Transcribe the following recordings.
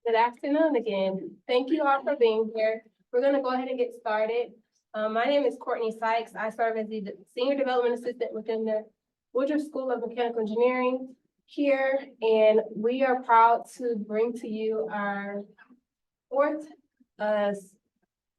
Good afternoon again. Thank you all for being here. We're going to go ahead and get started. My name is Courtney Sykes. I serve as the Senior Development Assistant within the Woodruff School of Mechanical Engineering here, and we are proud to bring to you our fourth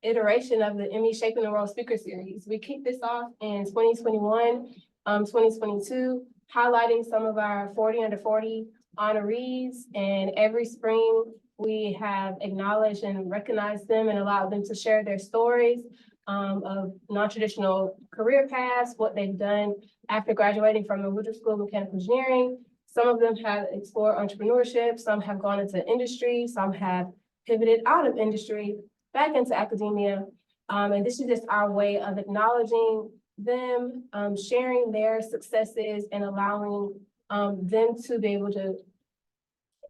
iteration of the Emmy Shaping the World Speaker Series. We kicked this off in 2021, 2022, highlighting some of our 40 under 40 honorees, and every spring we have acknowledged and recognized them and allowed them to share their stories of non-traditional career paths, what they've done after graduating from the Woodruff School of Mechanical Engineering. Some of them have explored entrepreneurship, some have gone into industry, some have pivoted out of industry back into academia. And this is just our way of acknowledging them, sharing their successes, and allowing them to be able to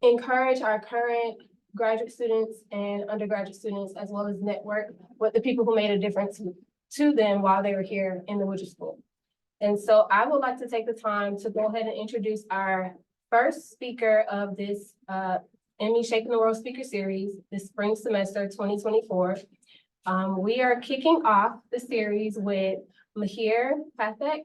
encourage our current graduate students and undergraduate students, as well as network with the people who made a difference to them while they were here in the Woodruff School. And so I would like to take the time to go ahead and introduce our first speaker of this Emmy Shaping the World Speaker Series this spring semester 2024. We are kicking off the series with Mihir Pathak,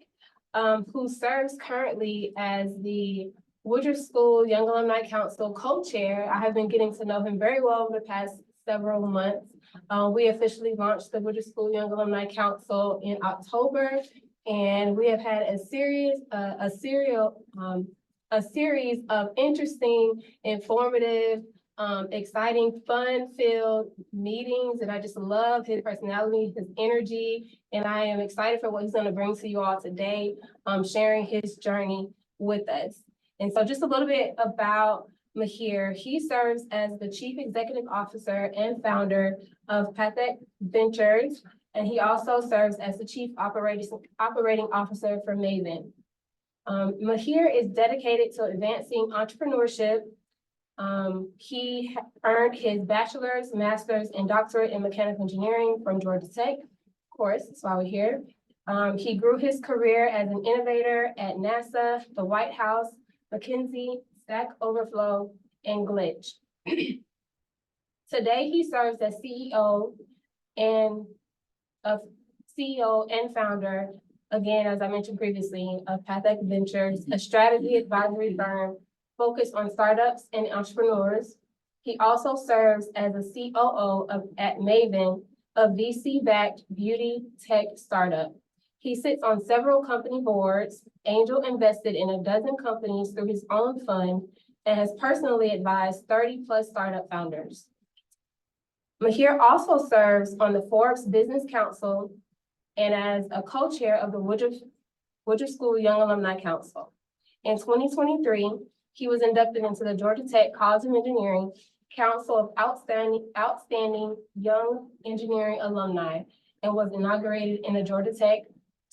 who serves currently as the Woodruff School Young Alumni Council co-chair. I have been getting to know him very well over the past several months. We officially launched the Woodruff School Young Alumni Council in October, and we have had a series of interesting, informative, exciting, fun-filled meetings, and I just love his personality, his energy, and I am excited for what he's going to bring to you all today, sharing his journey with us. And so just a little bit about Mihir. He serves as the Chief Executive Officer and founder of Pathak Ventures, and he also serves as the Chief Operating Officer for Maven. Mihir is dedicated to advancing entrepreneurship. He earned his bachelor's, master's, and doctorate in mechanical engineering from Georgia Tech. Of course, that's why we're here. He grew his career as an innovator at NASA, the White House, McKenzie, Stack Overflow, and Glitch. Today, he serves as CEO and founder, again, as I mentioned previously, of Pathak Ventures, a strategy advisory firm focused on startups and entrepreneurs. He also serves as a COO at Maven, a VC-backed beauty tech startup. He sits on several company boards, angel invested in a dozen companies through his own fund, and has personally advised 30+ startup founders. Mihir also serves on the Forbes Business Council and as a co-chair of the Woodruff School Young Alumni Council. In 2023, he was inducted into the Georgia Tech College of Engineering Council of Outstanding Young Engineering Alumni, and was inaugurated in the Georgia Tech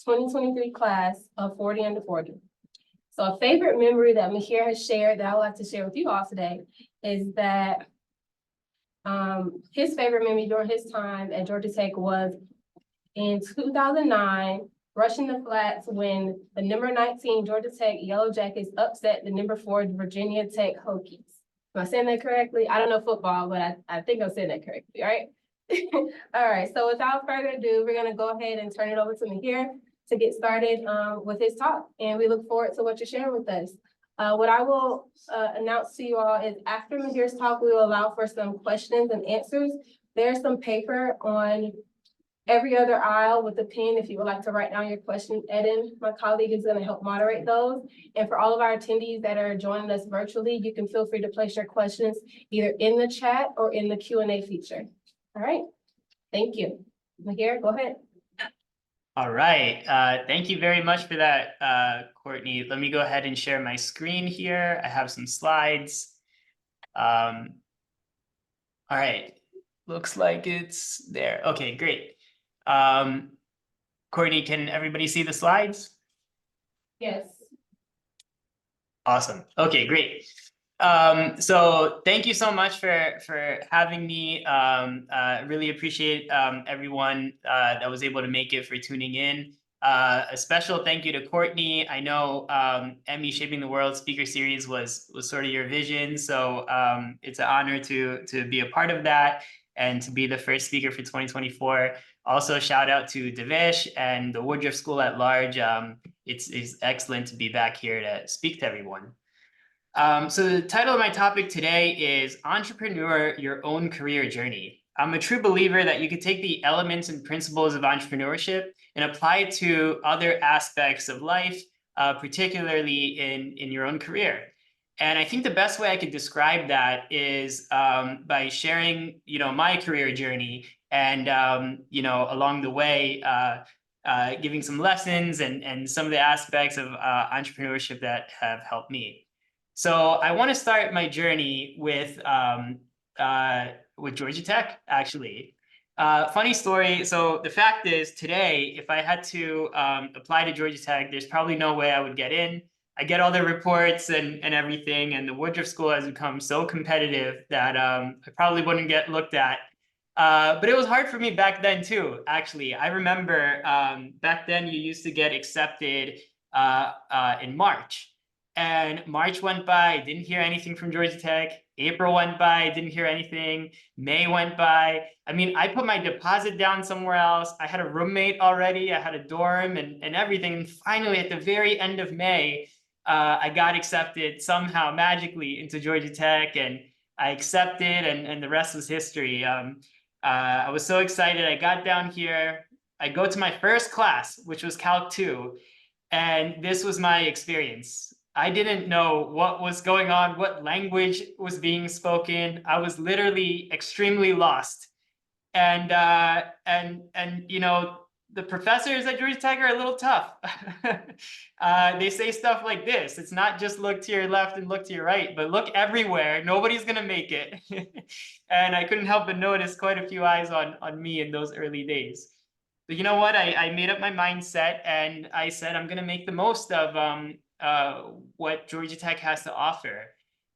2023 class of 40 under 40. So a favorite memory that Mihir has shared that I would like to share with you all today is that his favorite memory during his time at Georgia Tech was in 2009, rushing the flats when the number 19 Georgia Tech Yellow Jackets upset the number 4 Virginia Tech Hokies. Am I saying that correctly? I don't know football, but I think I'm saying that correctly, right? All right, so without further ado, we're gonna go ahead and turn it over to Mihir to get started with his talk, and we look forward to what you're sharing with us. What I will announce to you all is after Mihir's talk, we will allow for some questions and answers. There's some paper on every other aisle with a pen if you would like to write down your questions. Eden, my colleague, is going to help moderate those. And for all of our attendees that are joining us virtually, you can feel free to place your questions either in the chat or in the Q&A feature. All right, thank you. Mihir, go ahead. All right, thank you very much for that, Courtney. Let me go ahead and share my screen here. I have some slides. All right, looks like it's there. Okay, great. Courtney, can everybody see the slides? Yes. Awesome. Okay, great. So thank you so much for having me. Really appreciate everyone that was able to make it, for tuning in. A special thank you to Courtney. I know Emmy Shaping the World Speaker Series was sort of your vision, so it's an honor to be a part of that and to be the first speaker for 2024. Also, shout out to Devesh and the Woodruff School at large. It's excellent to be back here to speak to everyone. So the title of my topic today is Entrepreneur, Your Own Career Journey. I'm a true believer that you could take the elements and principles of entrepreneurship and apply it to other aspects of life, particularly in your own career. And I think the best way I could describe that is by sharing, my career journey and, along the way, giving some lessons and some of the aspects of entrepreneurship that have helped me. So I want to start my journey with Georgia Tech, actually. Funny story. So the fact is, today, if I had to apply to Georgia Tech, there's probably no way I would get in. I get all the reports and everything, and the Woodruff School has become so competitive that I probably wouldn't get looked at. But it was hard for me back then too, actually. I remember back then you used to get accepted in March. And March went by, didn't hear anything from Georgia Tech. April went by, didn't hear anything. May went by. I mean, I put my deposit down somewhere else. I had a roommate already. I had a dorm and everything. And finally, at the very end of May, I got accepted somehow magically into Georgia Tech, and I accepted, and the rest was history. I was so excited. I got down here. I go to my first class, which was Calc 2, and this was my experience. I didn't know what was going on, what language was being spoken. I was literally extremely lost. And the professors at Georgia Tech are a little tough. They say stuff like this. It's not just look to your left and look to your right, but look everywhere. Nobody's going to make it. And I couldn't help but notice quite a few eyes on me in those early days. But you know what? I made up my mindset, and I said, I'm going to make the most of what Georgia Tech has to offer.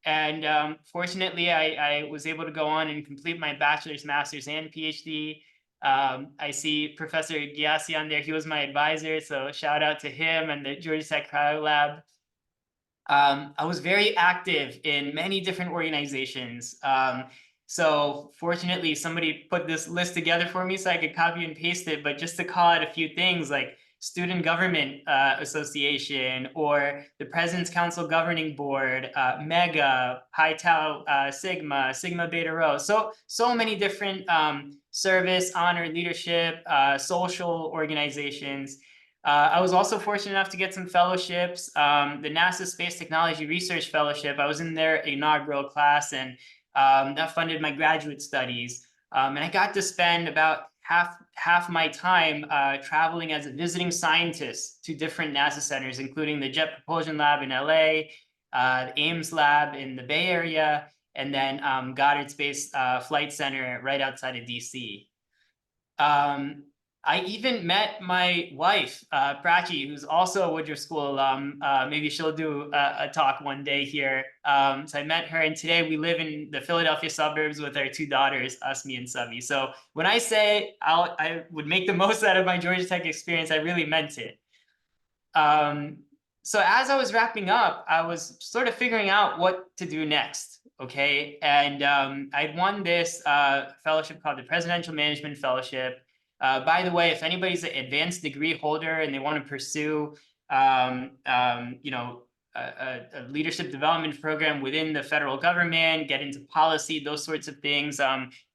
And fortunately, I was able to go on and complete my bachelor's, master's, and Ph.D. I see Professor Gyasi on there. He was my advisor, so shout out to him and the Georgia Tech Cryo Lab. I was very active in many different organizations. So fortunately, somebody put this list together for me so I could copy and paste it. But just to call out a few things, like Student Government Association, or the President's Council Governing Board, MEGA, Pi Tau Sigma, Sigma Beta Rho. So many different service, honor, leadership, social organizations. I was also fortunate enough to get some fellowships. The NASA Space Technology Research Fellowship, I was in their inaugural class, and that funded my graduate studies. And I got to spend about half my time traveling as a visiting scientist to different NASA centers, including the Jet Propulsion Lab in LA, the Ames Lab in the Bay Area, and then Goddard Space Flight Center right outside of DC. I even met my wife, Prachi, who's also a Woodruff School alum. Maybe she'll do a talk one day here. So I met her, and today we live in the Philadelphia suburbs with our 2 daughters, us, me, and Subby. So when I say I would make the most out of my Georgia Tech experience, I really meant it. So as I was wrapping up, I was sort of figuring out what to do next, okay? And I won this fellowship called the Presidential Management Fellowship. By the way, if anybody's an advanced degree holder and they want to pursue, a leadership development program within the federal government, get into policy, those sorts of things,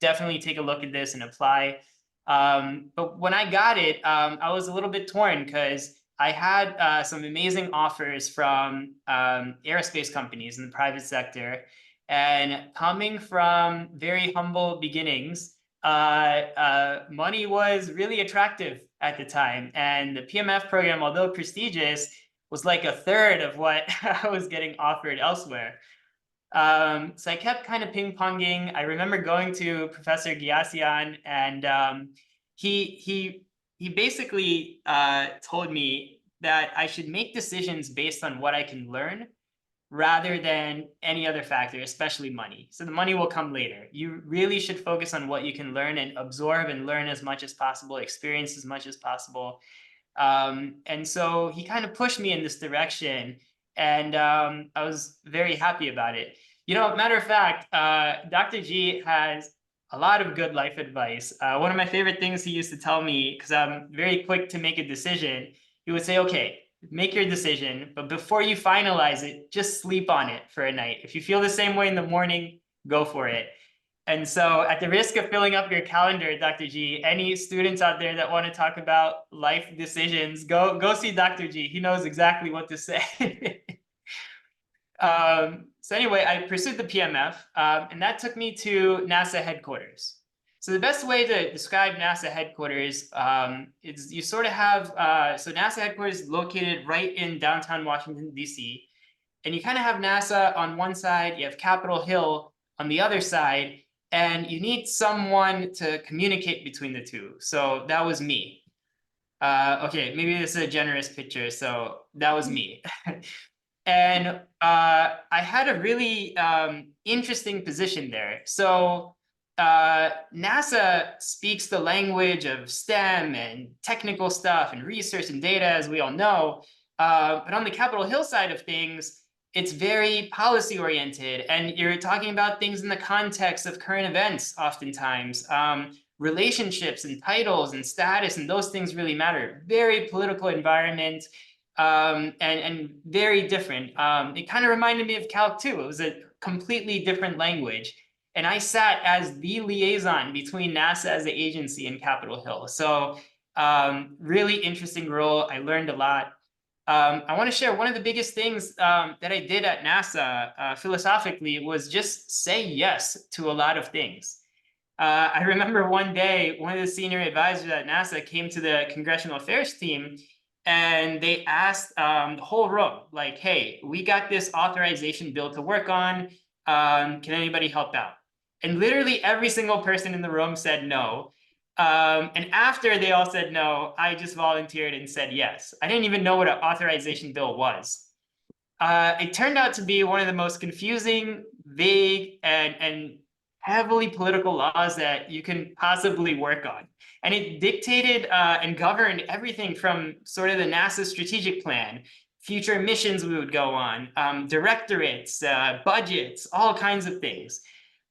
definitely take a look at this and apply. But when I got it, I was a little bit torn because I had some amazing offers from aerospace companies in the private sector. And coming from very humble beginnings, money was really attractive at the time. And the PMF program, although prestigious, was like a third of what I was getting offered elsewhere. So I kept kind of ping-ponging. I remember going to Professor Gyasian, and he basically told me that I should make decisions based on what I can learn rather than any other factor, especially money. So the money will come later. You really should focus on what you can learn and absorb and learn as much as possible, experience as much as possible. And so he kind of pushed me in this direction, and I was very happy about it. Matter of fact, Dr. G has a lot of good life advice. One of my favorite things he used to tell me, because I'm very quick to make a decision, he would say, okay, make your decision, but before you finalize it, just sleep on it for a night. If you feel the same way in the morning, go for it. And so at the risk of filling up your calendar, Dr. G, any students out there that want to talk about life decisions, go see Dr. G. He knows exactly what to say. So anyway, I pursued the PMF, and that took me to NASA headquarters. So the best way to describe NASA headquarters is you sort of have, so NASA headquarters is located right in downtown Washington, D.C. And you kind of have NASA on one side, you have Capitol Hill on the other side, and you need someone to communicate between the two. So that was me. Okay, maybe this is a generous picture. So that was me. And I had a really interesting position there. So NASA speaks the language of STEM and technical stuff and research and data, as we all know. But on the Capitol Hill side of things, it's very policy oriented, and you're talking about things in the context of current events oftentimes. Relationships and titles and status and those things really matter. Very political environment, and very different. It kind of reminded me of Calc too. It was a completely different language. And I sat as the liaison between NASA as the agency and Capitol Hill. So really interesting role. I learned a lot. I want to share one of the biggest things that I did at NASA philosophically was just say yes to a lot of things. I remember one day, one of the senior advisors at NASA came to the congressional affairs team, and they asked the whole room, like, hey, we got this authorization bill to work on. Can anybody help out? And literally every single person in the room said no. And after they all said no, I just volunteered and said yes. I didn't even know what an authorization bill was. It turned out to be one of the most confusing, vague, and heavily political laws that you can possibly work on. And it dictated and governed everything from sort of the NASA strategic plan, future missions we would go on, directorates, budgets, all kinds of things.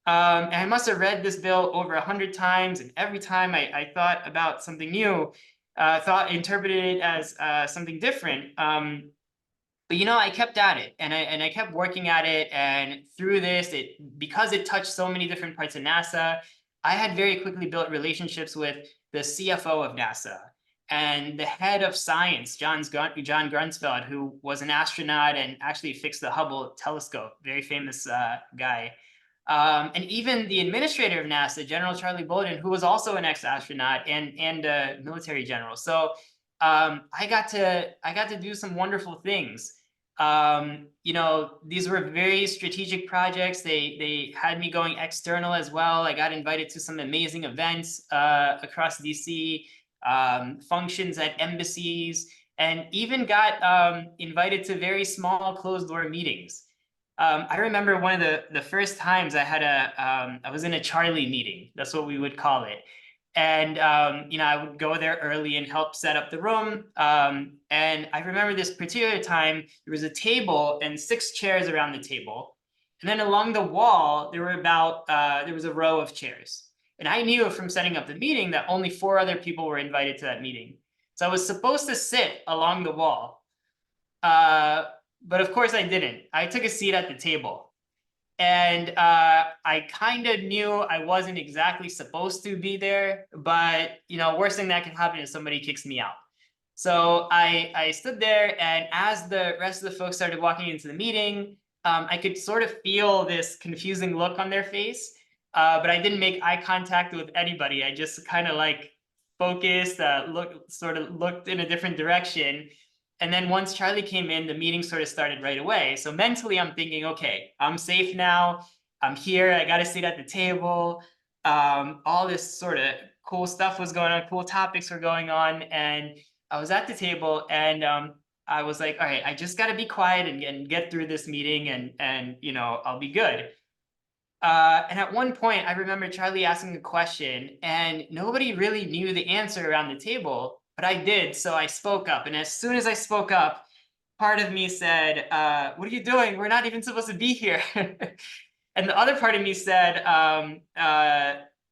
And I must have read this bill over 100 times, and every time I thought about something new, interpreted it as something different. But I kept at it, and I kept working at it, and through this, because it touched so many different parts of NASA, I had very quickly built relationships with the CFO of NASA and the head of science, John Grunsfeld, who was an astronaut and actually fixed the Hubble telescope, very famous guy. And even the administrator of NASA, General Charlie Bolden, who was also an ex-astronaut and a military general. So I got to do some wonderful things. These were very strategic projects. They had me going external as well. I got invited to some amazing events across DC, functions at embassies, and even got invited to very small closed door meetings. I remember one of the first times I was in a Charlie meeting. That's what we would call it. And, I would go there early and help set up the room. And I remember this particular time, there was a table and 6 chairs around the table. And then along the wall, there was a row of chairs. And I knew from setting up the meeting that only 4 other people were invited to that meeting. So I was supposed to sit along the wall. But of course I didn't. I took a seat at the table. And I kind of knew I wasn't exactly supposed to be there, but worst thing that can happen is somebody kicks me out. So I stood there, and as the rest of the folks started walking into the meeting, I could sort of feel this confusing look on their face, but I didn't make eye contact with anybody. I just kind of focused, looked in a different direction. And then once Charlie came in, the meeting sort of started right away. So mentally, I'm thinking, okay, I'm safe now. I'm here. I got a seat at the table. All this sort of cool stuff was going on. Cool topics were going on. And I was at the table, and I was like, all right, I just got to be quiet and get through this meeting, and I'll be good. And at one point, I remember Charlie asking a question, and nobody really knew the answer around the table. but I did. So I spoke up. And as soon as I spoke up, part of me said, what are you doing? We're not even supposed to be here. And the other part of me said,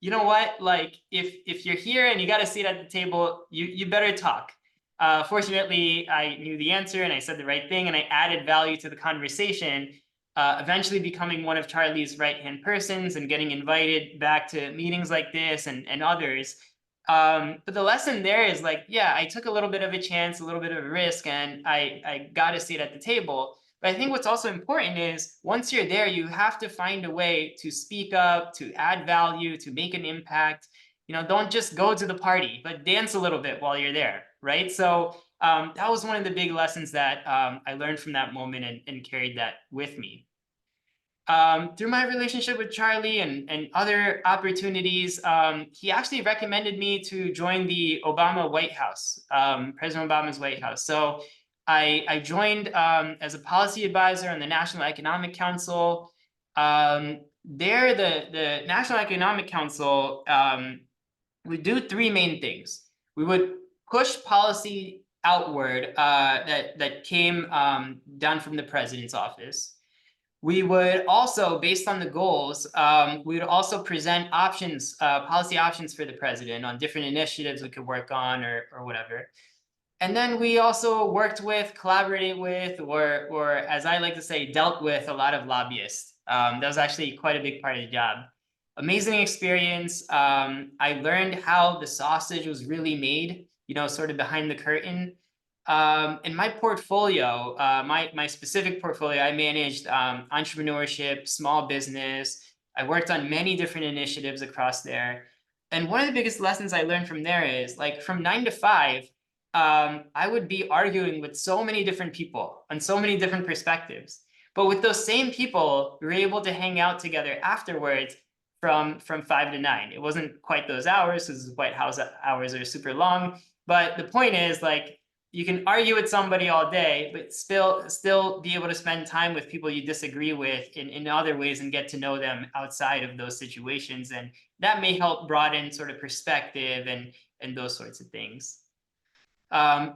you know what? Like, if you're here and you got a seat at the table, you better talk. Fortunately, I knew the answer and I said the right thing and I added value to the conversation, eventually becoming one of Charlie's right-hand persons and getting invited back to meetings like this and others. But the lesson there is like, yeah, I took a little bit of a chance, a little bit of a risk, and I got a seat at the table. But I think what's also important is once you're there, you have to find a way to speak up, to add value, to make an impact. You know, don't just go to the party, but dance a little bit while you're there, right? So that was one of the big lessons that I learned from that moment and carried that with me. Through my relationship with Charlie and other opportunities, he actually recommended me to join the Obama White House, President Obama's White House. So I joined as a policy advisor on the National Economic Council. There, the National Economic Council would do three main things. We would push policy outward that came down from the president's office. We would also, based on the goals, we would also present options, policy options for the president on different initiatives we could work on or whatever. And then we also worked with, collaborated with, or as I like to say, dealt with a lot of lobbyists. That was actually quite a big part of the job. Amazing experience. I learned how the sausage was really made, you know, sort of behind the curtain. In my portfolio, my specific portfolio, I managed entrepreneurship, small business. I worked on many different initiatives across there. And one of the biggest lessons I learned from there is like from 9 to 5, I would be arguing with so many different people on so many different perspectives. But with those same people, we were able to hang out together afterwards from 5 to 9. It wasn't quite those hours because White House hours are super long. But the point is like, you can argue with somebody all day, but still be able to spend time with people you disagree with in other ways and get to know them outside of those situations. And that may help broaden sort of perspective and those sorts of things.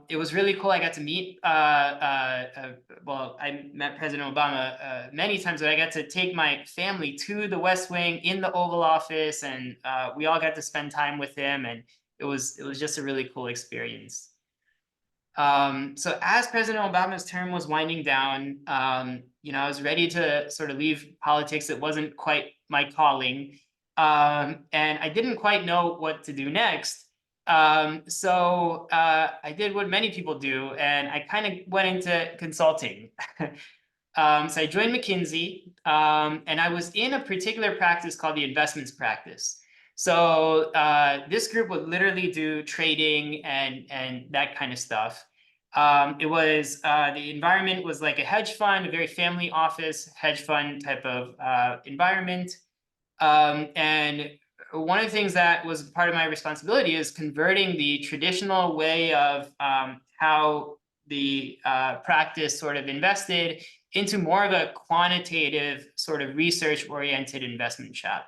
It was really cool. I got to meet, well, I met President Obama many times, but I got to take my family to the West Wing in the Oval Office, and we all got to spend time with him, and it was just a really cool experience. So as President Obama's term was winding down, you know, I was ready to sort of leave politics. It wasn't quite my calling, and I didn't quite know what to do next. So I did what many people do, and I kind of went into consulting. So I joined McKenzie, and I was in a particular practice called the investments practice. So this group would literally do trading and that kind of stuff. It was the environment was like a hedge fund, a very family office hedge fund type of environment. And one of the things that was part of my responsibility is converting the traditional way of how the practice sort of invested into more of a quantitative sort of research-oriented investment shop.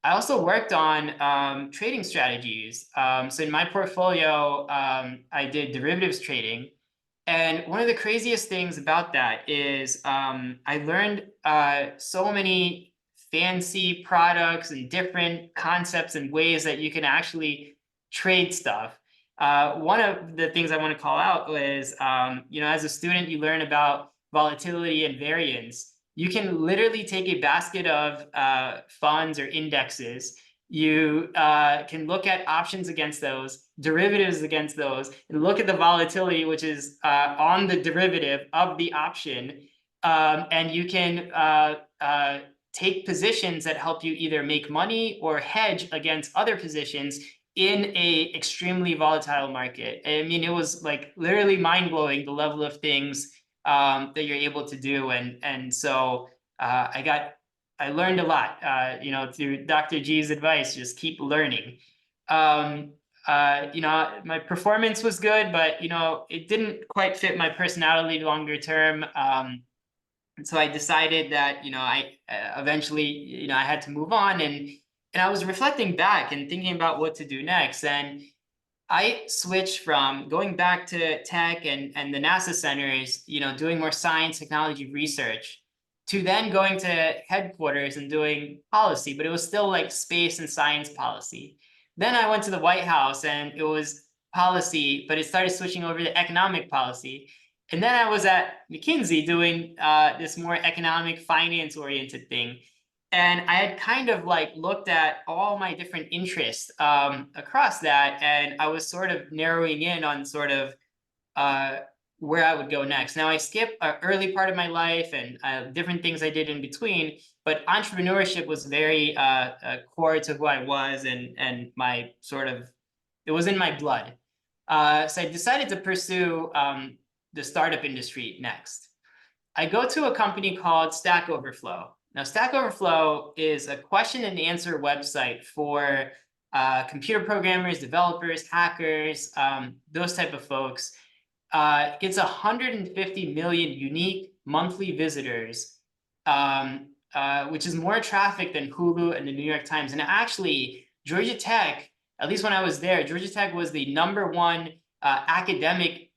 I also worked on trading strategies. So in my portfolio, I did derivatives trading. And one of the craziest things about that is I learned so many fancy products and different concepts and ways that you can actually trade stuff. One of the things I want to call out was, you know, as a student, you learn about volatility and variance. You can literally take a basket of funds or indexes. You can look at options against those, derivatives against those, and look at the volatility, which is on the derivative of the option. And you can take positions that help you either make money or hedge against other positions in a extremely volatile market. I mean, it was like literally mind-blowing, the level of things that you're able to do. And so I learned a lot, you know, through Dr. G's advice, just keep learning. You know, my performance was good, but, you know, it didn't quite fit my personality longer term. And so I decided that, you know, I eventually, you know, I had to move on, and I was reflecting back and thinking about what to do next. And I switched from going back to tech and the NASA centers, you know, doing more science, technology research, to then going to headquarters and doing policy, but it was still like space and science policy. Then I went to the White House and it was policy, but it started switching over to economic policy. And then I was at McKenzie doing this more economic finance oriented thing. And I had kind of like looked at all my different interests across that, and I was sort of narrowing in on sort of where I would go next. Now I skipped an early part of my life and different things I did in between, but entrepreneurship was very core to who I was and my sort of, it was in my blood. So I decided to pursue the startup industry next. I go to a company called Stack Overflow. Now, Stack Overflow is a question and answer website for computer programmers, developers, hackers, those type of folks. It's 150 million unique monthly visitors, which is more traffic than Hulu and the New York Times. And actually, Georgia Tech, at least when I was there, Georgia Tech was the #1 academic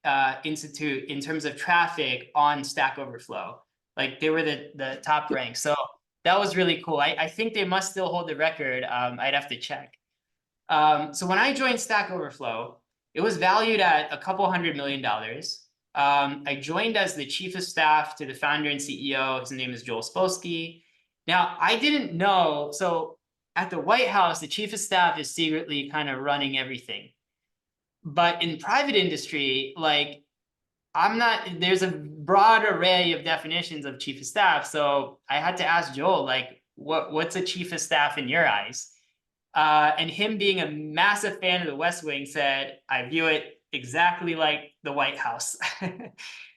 institute in terms of traffic on Stack Overflow. Like they were the top rank. So that was really cool. I think they must still hold the record. I'd have to check. So when I joined Stack Overflow, it was valued at $200 million. I joined as the chief of staff to the founder and CEO. His name is Joel Spolsky. Now, I didn't know. So at the White House, the chief of staff is secretly kind of running everything. But in private industry, like there's a broad array of definitions of chief of staff. So I had to ask Joel, like, what's a chief of staff in your eyes? And him being a massive fan of the West Wing said, I view it exactly like the White House.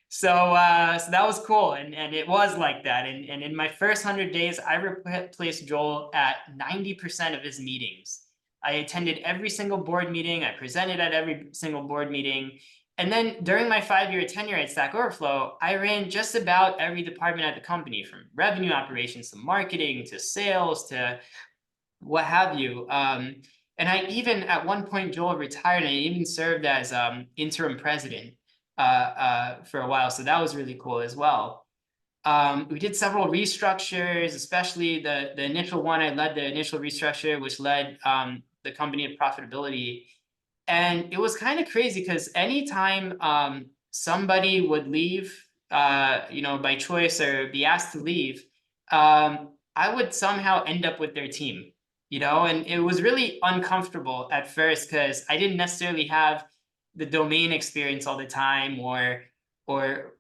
So that was cool. And it was like that. And in my first 100 days, I replaced Joel at 90% of his meetings. I attended every single board meeting. I presented at every single board meeting. And then during my 5-year tenure at Stack Overflow, I ran just about every department at the company, from revenue operations to marketing to sales to what have you. And I even, at one point, Joel retired, and I even served as interim president for a while. So that was really cool as well. We did several restructures, especially the initial one. I led the initial restructure, which led the company to profitability. And it was kind of crazy because anytime somebody would leave, by choice or be asked to leave, I would somehow end up with their team, and it was really uncomfortable at first because I didn't necessarily have the domain experience all the time or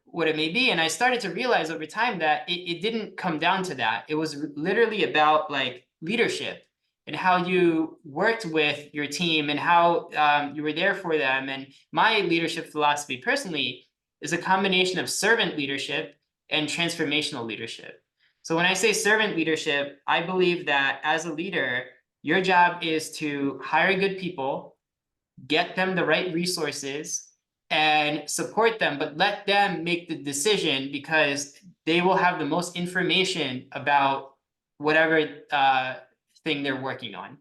what it may be. And I started to realize over time that it didn't come down to that. It was literally about like leadership and how you worked with your team and how you were there for them. And my leadership philosophy personally is a combination of servant leadership and transformational leadership. So when I say servant leadership, I believe that as a leader, your job is to hire good people, get them the right resources, and support them, but let them make the decision because they will have the most information about whatever thing they're working on.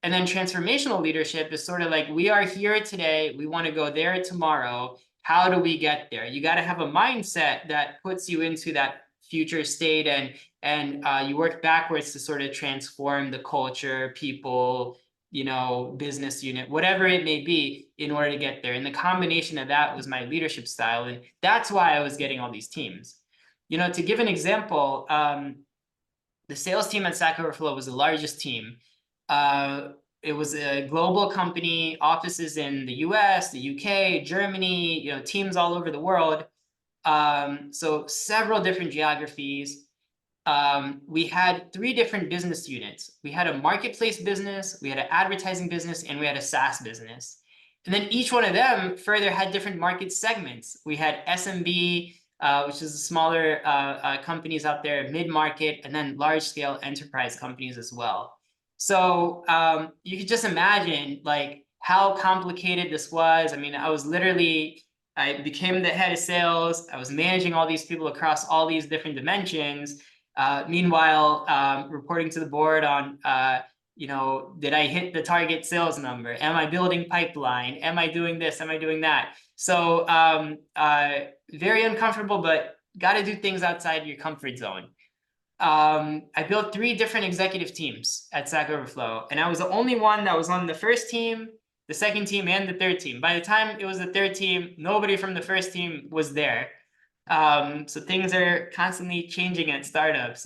And then transformational leadership is sort of like, we are here today, we want to go there tomorrow. How do we get there? You got to have a mindset that puts you into that future state, and you work backwards to sort of transform the culture, people, business unit, whatever it may be, in order to get there. And the combination of that was my leadership style. And that's why I was getting all these teams. To give an example, the sales team at Stack Overflow was the largest team. It was a global company, offices in the US, the UK, Germany, teams all over the world. So several different geographies. We had 3 different business units. We had a marketplace business, we had an advertising business, and we had a SaaS business. And then each one of them further had different market segments. We had SMB, which is the smaller companies out there, mid-market, and then large-scale enterprise companies as well. So you could just imagine like how complicated this was. I mean, I became the head of sales. I was managing all these people across all these different dimensions. Meanwhile, reporting to the board on you know, did I hit the target sales number? Am I building pipeline? Am I doing this? Am I doing that? So very uncomfortable, but got to do things outside your comfort zone. I built 3 different executive teams at Stack Overflow, and I was the only one that was on the first team, the second team, and the third team. By the time it was the third team, nobody from the first team was there. So things are constantly changing at startups.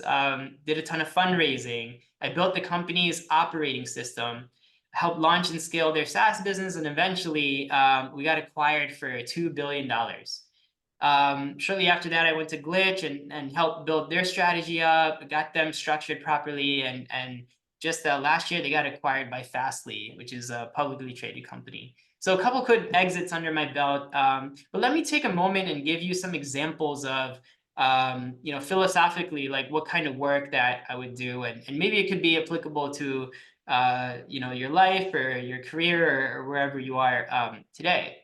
Did a ton of fundraising. I built the company's operating system, helped launch and scale their SaaS business, and eventually we got acquired for $2 billion. Shortly after that, I went to Glitch and helped build their strategy up, got them structured properly, and just last year they got acquired by Fastly, which is a publicly traded company. So a couple good exits under my belt. But let me take a moment and give you some examples of, you know, philosophically, like what kind of work that I would do, and maybe it could be applicable to, you know, your life or your career or wherever you are today.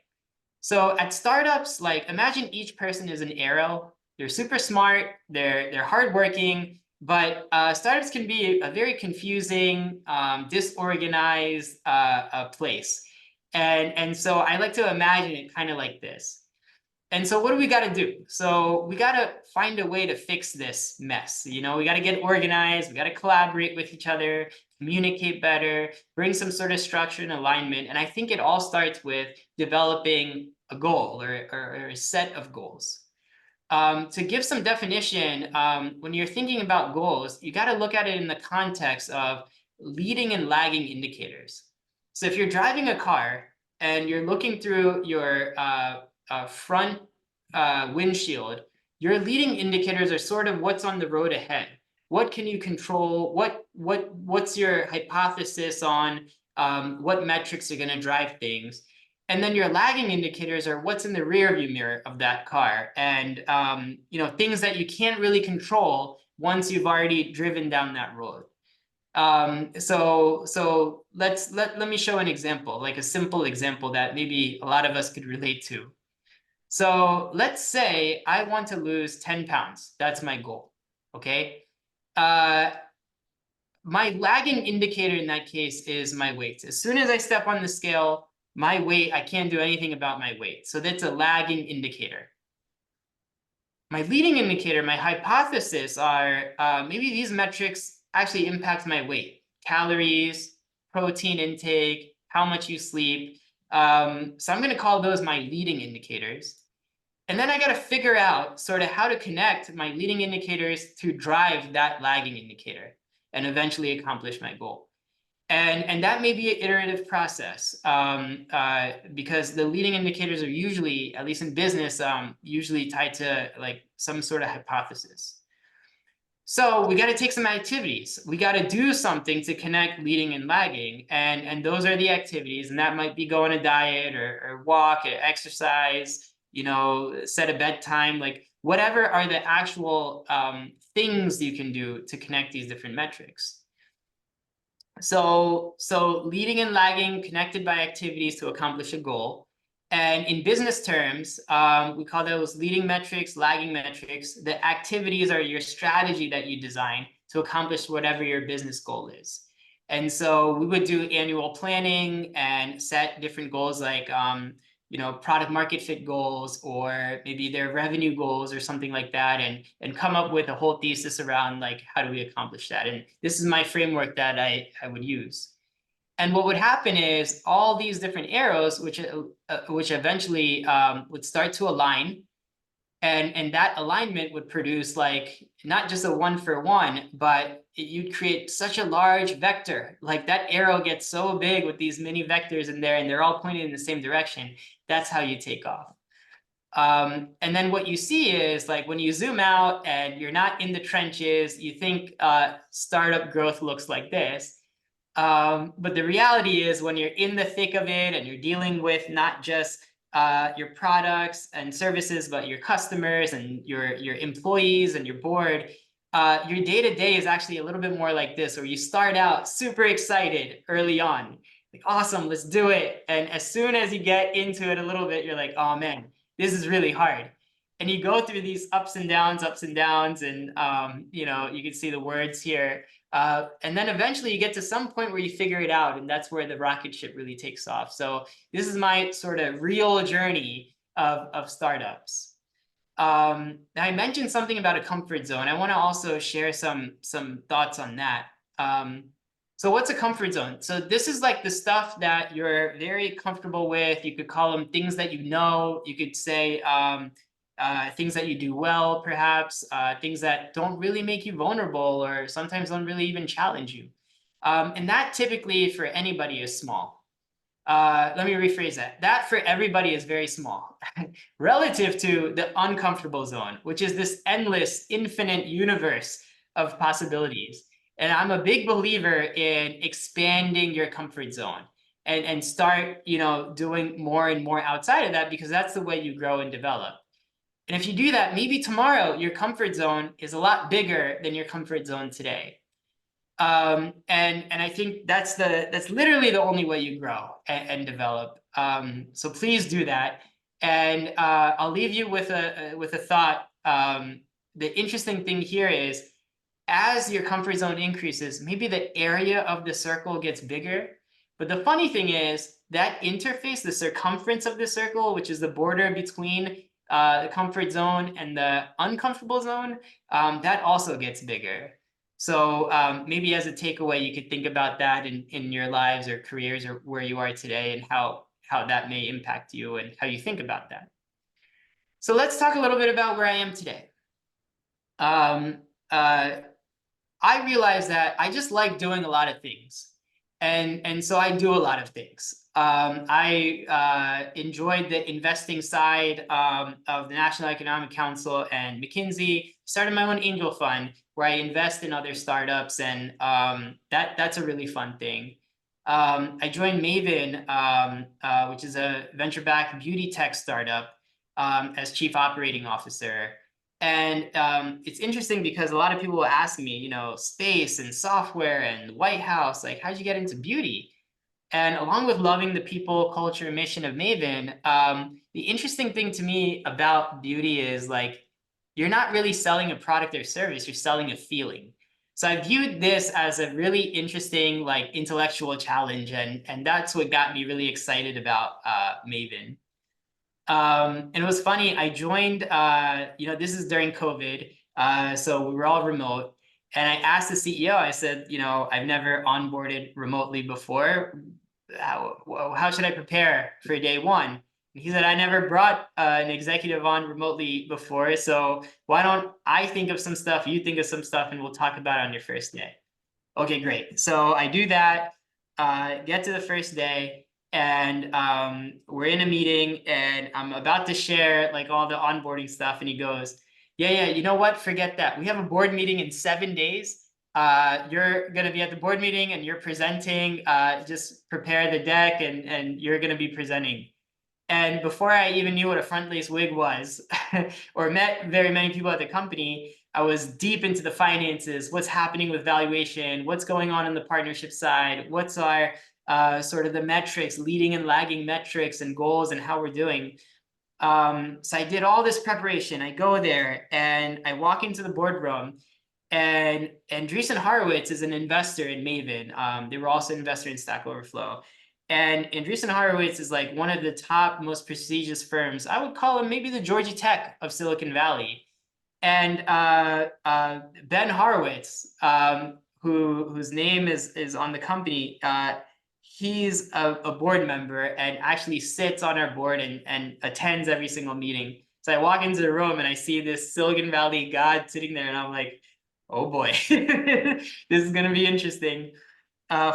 So at startups, like imagine each person is an arrow. They're super smart, they're hardworking, but startups can be a very confusing, disorganized place. And so I like to imagine it kind of like this. And so what do we got to do? So we got to find a way to fix this mess. You know, we got to get organized. We got to collaborate with each other, communicate better, bring some sort of structure and alignment. And I think it all starts with developing a goal or a set of goals. To give some definition, when you're thinking about goals, you got to look at it in the context of leading and lagging indicators. So if you're driving a car and you're looking through your front windshield, your leading indicators are sort of what's on the road ahead. What can you control? What's your hypothesis on what metrics are going to drive things? And then your lagging indicators are what's in the rear view mirror of that car, and you know, things that you can't really control once you've already driven down that road. So let me show an example, like a simple example that maybe a lot of us could relate to. So let's say I want to lose 10 pounds. That's my goal. Okay. My lagging indicator in that case is my weight. As soon as I step on the scale, my weight, I can't do anything about my weight. So that's a lagging indicator. My leading indicator, my hypothesis are maybe these metrics actually impact my weight, calories, protein intake, how much you sleep. So I'm going to call those my leading indicators. And then I got to figure out sort of how to connect my leading indicators to drive that lagging indicator and eventually accomplish my goal. And that may be an iterative process because the leading indicators are usually, at least in business, usually tied to like some sort of hypothesis. So we got to take some activities. We got to do something to connect leading and lagging. And those are the activities. And that might be go on a diet or walk, or exercise, you know, set a bedtime, like whatever are the actual things you can do to connect these different metrics. So leading and lagging connected by activities to accomplish a goal. And in business terms, we call those leading metrics, lagging metrics. The activities are your strategy that you design to accomplish whatever your business goal is. And so we would do annual planning and set different goals like, you know, product market fit goals, or maybe their revenue goals or something like that, and come up with a whole thesis around like, how do we accomplish that? And this is my framework that I would use. And what would happen is all these different arrows, which eventually would start to align, and that alignment would produce like not just a 1-for-1, but you'd create such a large vector. Like that arrow gets so big with these mini vectors in there, and they're all pointed in the same direction. That's how you take off. And then what you see is like when you zoom out and you're not in the trenches, you think startup growth looks like this. But the reality is when you're in the thick of it and you're dealing with not just your products and services, but your customers and your employees and your board, your day-to-day is actually a little bit more like this, where you start out super excited early on, like, awesome, let's do it. And as soon as you get into it a little bit, you're like, oh man, this is really hard. and you go through these ups and downs, and you know, you can see the words here. And then eventually you get to some point where you figure it out, and that's where the rocket ship really takes off. So this is my sort of real journey of startups. I mentioned something about a comfort zone. I want to also share some thoughts on that. So what's a comfort zone? So this is like the stuff that you're very comfortable with. You could call them things that you know. You could say things that you do well, perhaps, things that don't really make you vulnerable or sometimes don't really even challenge you. And that typically for anybody is small. Let me rephrase that. That for everybody is very small relative to the uncomfortable zone, which is this endless, infinite universe of possibilities. And I'm a big believer in expanding your comfort zone and start, you know, doing more and more outside of that, because that's the way you grow and develop. And if you do that, maybe tomorrow your comfort zone is a lot bigger than your comfort zone today. And I think that's literally the only way you grow and develop. So please do that. And I'll leave you with a thought. The interesting thing here is, as your comfort zone increases, maybe the area of the circle gets bigger. But the funny thing is that interface, the circumference of the circle, which is the border between the comfort zone and the uncomfortable zone, that also gets bigger. So maybe as a takeaway, you could think about that in your lives or careers or where you are today, and how that may impact you and how you think about that. So let's talk a little bit about where I am today. I realized that I just like doing a lot of things. And so I do a lot of things. I enjoyed the investing side of the National Economic Council and McKenzie. Started my own angel fund where I invest in other startups, and that's a really fun thing. I joined Maven, which is a venture-backed beauty tech startup, as chief operating officer. And it's interesting because a lot of people will ask me, you know, space and software and the White House, like, how'd you get into beauty? And along with loving the people, culture, mission of Maven, the interesting thing to me about beauty is, like, you're not really selling a product or service, you're selling a feeling. So I viewed this as a really interesting, like, intellectual challenge, and that's what got me really excited about Maven. And it was funny, I joined, you know, this is during COVID, so we were all remote. And I asked the CEO, I said, you know, I've never onboarded remotely before. How should I prepare for day one? And he said, I never brought an executive on remotely before, so why don't I think of some stuff, you think of some stuff, and we'll talk about it on your first day. Okay, great. So I do that, get to the first day, and we're in a meeting, and I'm about to share like all the onboarding stuff, and he goes, yeah, you know what, forget that, we have a board meeting in 7 days. You're gonna be at the board meeting and you're presenting, just prepare the deck, and you're gonna be presenting. And before I even knew what a front lace wig was or met very many people at the company, I was deep into the finances, what's happening with valuation, what's going on the partnership side, what's our sort of the metrics, leading and lagging metrics and goals, and how we're doing. So I did all this preparation. I go there and I walk into the boardroom, and Andreessen Horowitz is an investor in Maven. They were also an investor in Stack Overflow. And Andreessen Horowitz is like one of the top, most prestigious firms. I would call him maybe the Georgia Tech of Silicon Valley. And Ben Horowitz, whose name is on the company, he's a board member and actually sits on our board and attends every single meeting. So I walk into the room and I see this Silicon Valley god sitting there, and I'm like, oh boy, this is going to be interesting.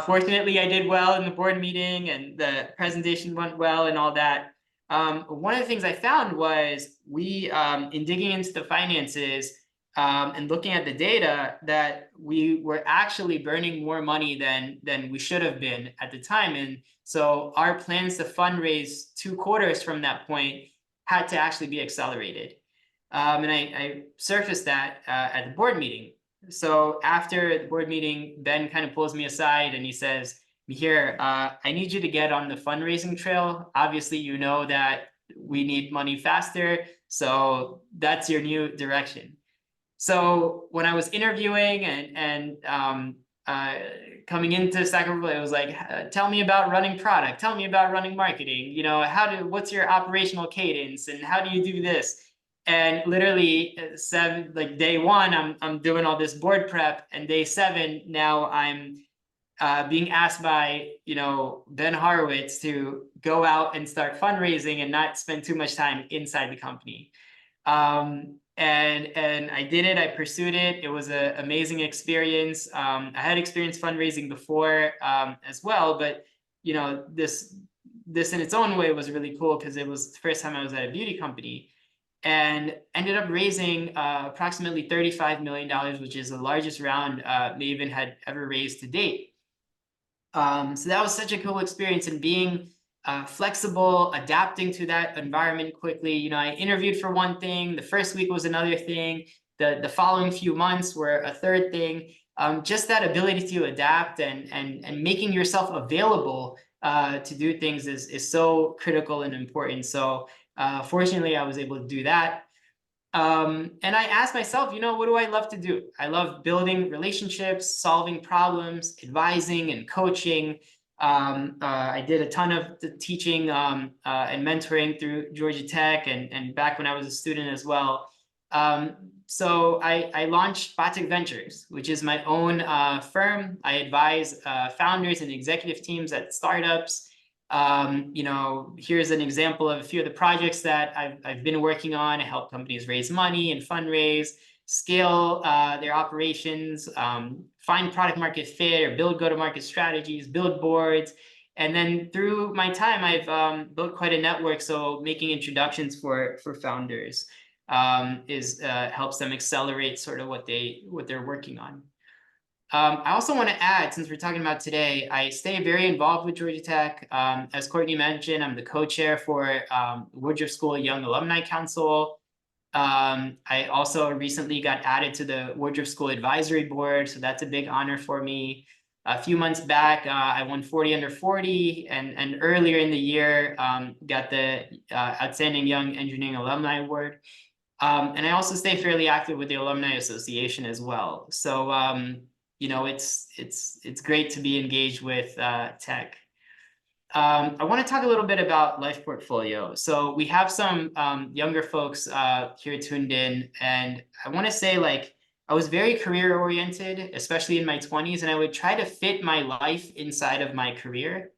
Fortunately, I did well in the board meeting and the presentation went well and all that. One of the things I found was we, in digging into the finances and looking at the data, that we were actually burning more money than we should have been at the time. And so our plans to fundraise 2 quarters from that point had to actually be accelerated. And I surfaced that at the board meeting. So after the board meeting, Ben kind of pulls me aside and he says, Mihir, I need you to get on the fundraising trail. Obviously, you know that we need money faster. So that's your new direction. So when I was interviewing and coming into Stack Overflow, it was like, tell me about running product, tell me about running marketing, you know, what's your operational cadence and how do you do this? And literally like day one, I'm doing all this board prep, and day 7, now I'm being asked by, you know, Ben Horowitz to go out and start fundraising and not spend too much time inside the company. And I did it. I pursued it. It was an amazing experience. I had experienced fundraising before as well, but you know, this in its own way was really cool because it was the first time I was at a beauty company, and ended up raising approximately $35 million, which is the largest round Maven had ever raised to date. So that was such a cool experience, and being flexible, adapting to that environment quickly. You know, I interviewed for one thing, the first week was another thing, the following few months were a third thing. Just that ability to adapt and making yourself available to do things is so critical and important. So fortunately, I was able to do that. And I asked myself, you know, what do I love to do? I love building relationships, solving problems, advising and coaching. I did a ton of the teaching and mentoring through Georgia Tech and back when I was a student as well. So I launched Pathak Ventures, which is my own firm. I advise founders and executive teams at startups. You know, here's an example of a few of the projects that I've been working on. I help companies raise money and fundraise, scale their operations, find product market fit or build go-to-market strategies, build boards. And then through my time, I've built quite a network. So making introductions for founders helps them accelerate sort of what they're working on. I also want to add, since we're talking about today, I stay very involved with Georgia Tech. As Courtney mentioned, I'm the co-chair for Woodruff School Young Alumni Council. I also recently got added to the Woodruff School Advisory Board, so that's a big honor for me. A few months back, I won 40 under 40, and earlier in the year, got the Outstanding Young Engineering Alumni Award. And I also stay fairly active with the Alumni Association as well. So you know, it's great to be engaged with tech. I want to talk a little bit about Life Portfolio. So we have some younger folks here tuned in, and I want to say, like, I was very career oriented, especially in my 20s, and I would try to fit my life inside of my career.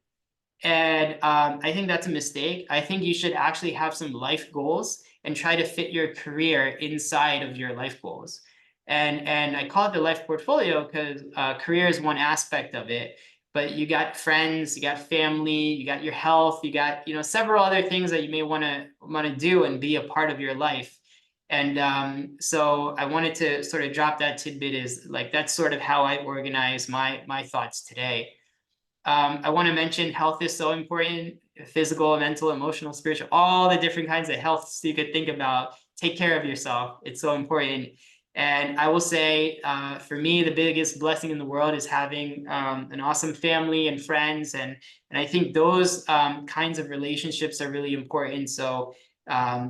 And I think that's a mistake. I think you should actually have some life goals and try to fit your career inside of your life goals. And I call it the life portfolio because career is one aspect of it, but you got friends, you got family, you got your health, you got, you know, several other things that you may want to do and be a part of your life. And so I wanted to sort of drop that tidbit, is like, that's sort of how I organize my thoughts today. I want to mention health is so important: physical, mental, emotional, spiritual, all the different kinds of health you could think about. Take care of yourself. It's so important. And I will say, for me, the biggest blessing in the world is having an awesome family and friends. And I think those kinds of relationships are really important. So,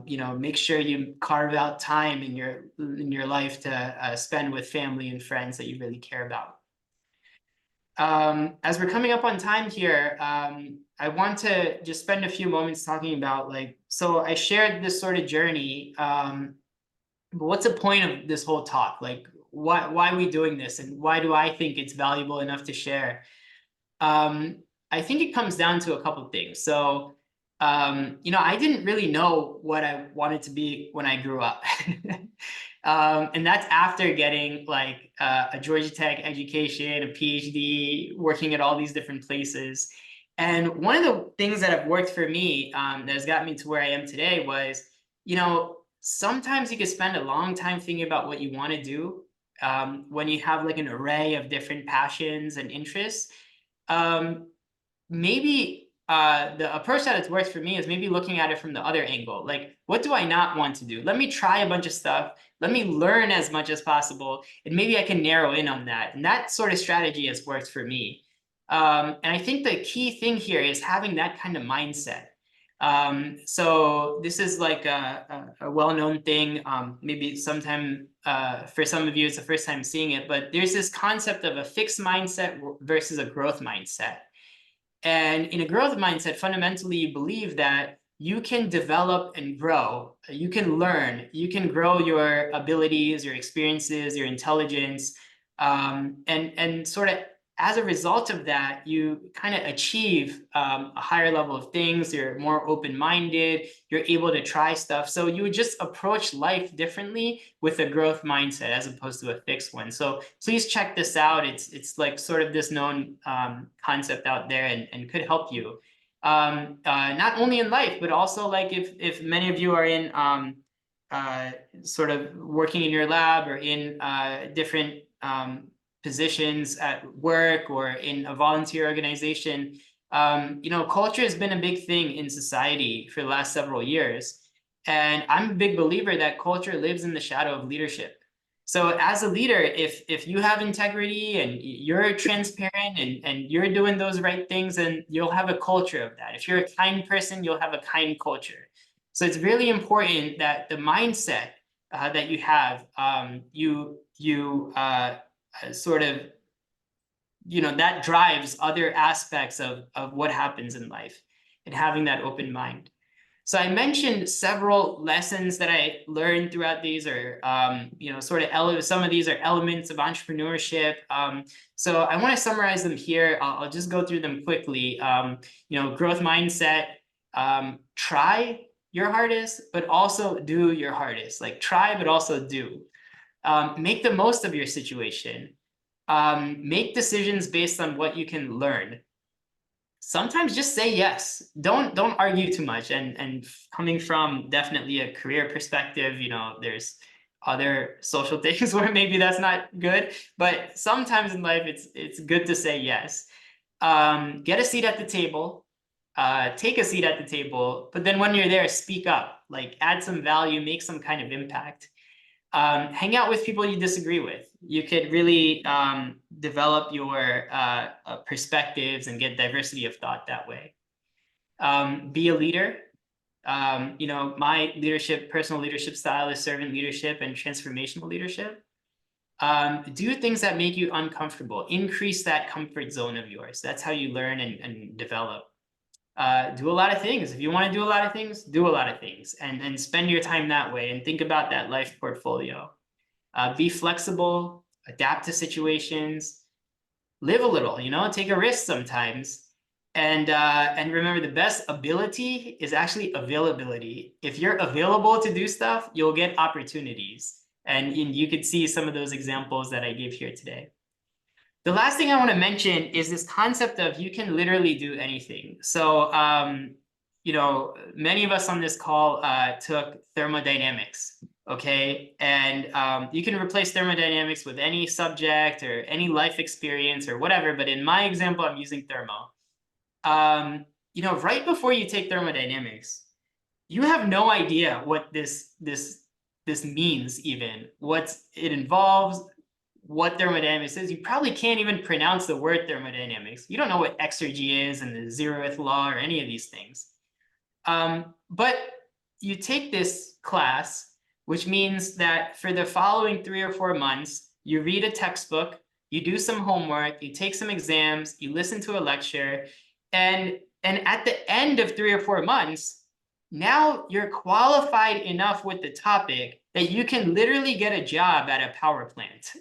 you know, make sure you carve out time in your life to spend with family and friends that you really care about. As we're coming up on time here, I want to just spend a few moments talking about, like, so I shared this sort of journey, but what's the point of this whole talk? Like, why are we doing this, and why do I think it's valuable enough to share? I think it comes down to a couple of things. So, you know, I didn't really know what I wanted to be when I grew up. And that's after getting like a Georgia Tech education, a Ph.D., working at all these different places. And one of the things that have worked for me that has gotten me to where I am today was, you know, sometimes you can spend a long time thinking about what you want to do when you have like an array of different passions and interests. Maybe the approach that it's worked for me is maybe looking at it from the other angle. Like, what do I not want to do? Let me try a bunch of stuff. Let me learn as much as possible, and maybe I can narrow in on that. And that sort of strategy has worked for me. And I think the key thing here is having that kind of mindset. So this is like a well-known thing. Maybe sometime for some of you, it's the first time seeing it, but there's this concept of a fixed mindset versus a growth mindset. And in a growth mindset, fundamentally, you believe that you can develop and grow, you can learn, you can grow your abilities, your experiences, your intelligence, and sort of as a result of that, you kind of achieve a higher level of things. You're more open-minded. You're able to try stuff. So you would just approach life differently with a growth mindset as opposed to a fixed one. So please check this out. It's like sort of this known concept out there and could help you. Not only in life, but also like if many of you are in sort of working in your lab or in different positions at work or in a volunteer organization, you know, culture has been a big thing in society for the last several years. And I'm a big believer that culture lives in the shadow of leadership. So as a leader, if you have integrity and you're transparent and you're doing those right things, then you'll have a culture of that. If you're a kind person, you'll have a kind culture. So it's really important that the mindset that you have, sort of, you know, that drives other aspects of what happens in life and having that open mind. So I mentioned several lessons that I learned throughout these, or you know, sort of some of these are elements of entrepreneurship. So I want to summarize them here. I'll just go through them quickly. You know, growth mindset, try your hardest, but also do your hardest. Like try, but also do. Make the most of your situation. Make decisions based on what you can learn. Sometimes just say yes. Don't argue too much. And coming from definitely a career perspective, you know, there's other social things where maybe that's not good, but sometimes in life it's good to say yes. Get a seat at the table. Take a seat at the table, but then when you're there, speak up. Like add some value, make some kind of impact. Hang out with people you disagree with. You could really develop your perspectives and get diversity of thought that way. Be a leader. You know, my personal leadership style is servant leadership and transformational leadership. Do things that make you uncomfortable. Increase that comfort zone of yours. That's how you learn and develop. Do a lot of things. If you want to do a lot of things, do a lot of things and spend your time that way and think about that life portfolio. Be flexible, adapt to situations, live a little, you know, take a risk sometimes. And remember, the best ability is actually availability. If you're available to do stuff, you'll get opportunities. And you could see some of those examples that I gave here today. The last thing I want to mention is this concept of you can literally do anything. So, you know, many of us on this call took thermodynamics, okay? And you can replace thermodynamics with any subject or any life experience or whatever, but in my example, I'm using thermo. You know, right before you take thermodynamics, you have no idea what this means, even what it involves, what thermodynamics is. You probably can't even pronounce the word thermodynamics. You don't know what exergy is and the zeroth law or any of these things. But you take this class, which means that for the following 3 or 4 months, you read a textbook, you do some homework, you take some exams, you listen to a lecture, and at the end of 3 or 4 months, now you're qualified enough with the topic that you can literally get a job at a power plant.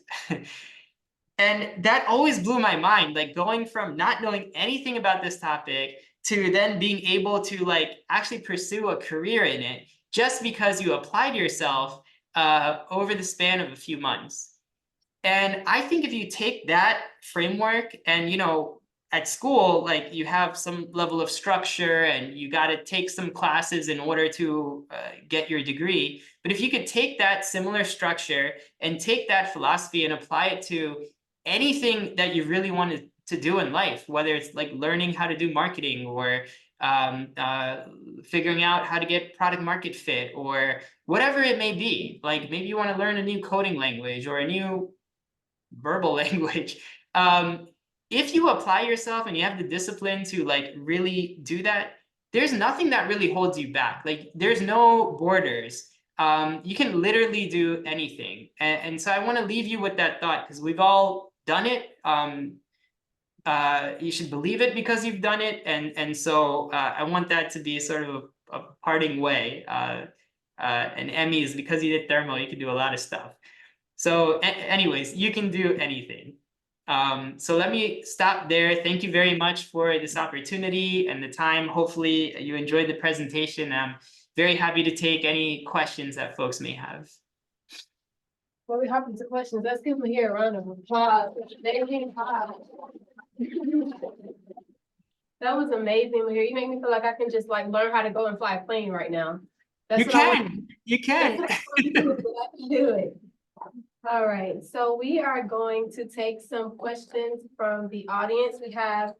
And that always blew my mind, like going from not knowing anything about this topic to then being able to like actually pursue a career in it just because you applied yourself over the span of a few months. And I think if you take that framework and, you know, at school, like you have some level of structure and you got to take some classes in order to get your degree. But if you could take that similar structure and take that philosophy and apply it to anything that you really wanted to do in life, whether it's like learning how to do marketing or figuring out how to get product market fit or whatever it may be, like maybe you want to learn a new coding language or a new verbal language. If you apply yourself and you have the discipline to like really do that, there's nothing that really holds you back. Like there's no borders. You can literally do anything. And so I want to leave you with that thought, because we've all done it. You should believe it because you've done it. And so I want that to be sort of a parting way. And Emmys, because you did thermal, you can do a lot of stuff. So anyways, you can do anything. So let me stop there. Thank you very much for this opportunity and the time. Hopefully you enjoyed the presentation. I'm very happy to take any questions that folks may have. Well, we hop into questions. Let's give Mihir a round of applause. That was amazing, Mihir. You make me feel like I can just like learn how to go and fly a plane right now. You can. You can. I can do it. All right, so we are going to take some questions from the audience. We have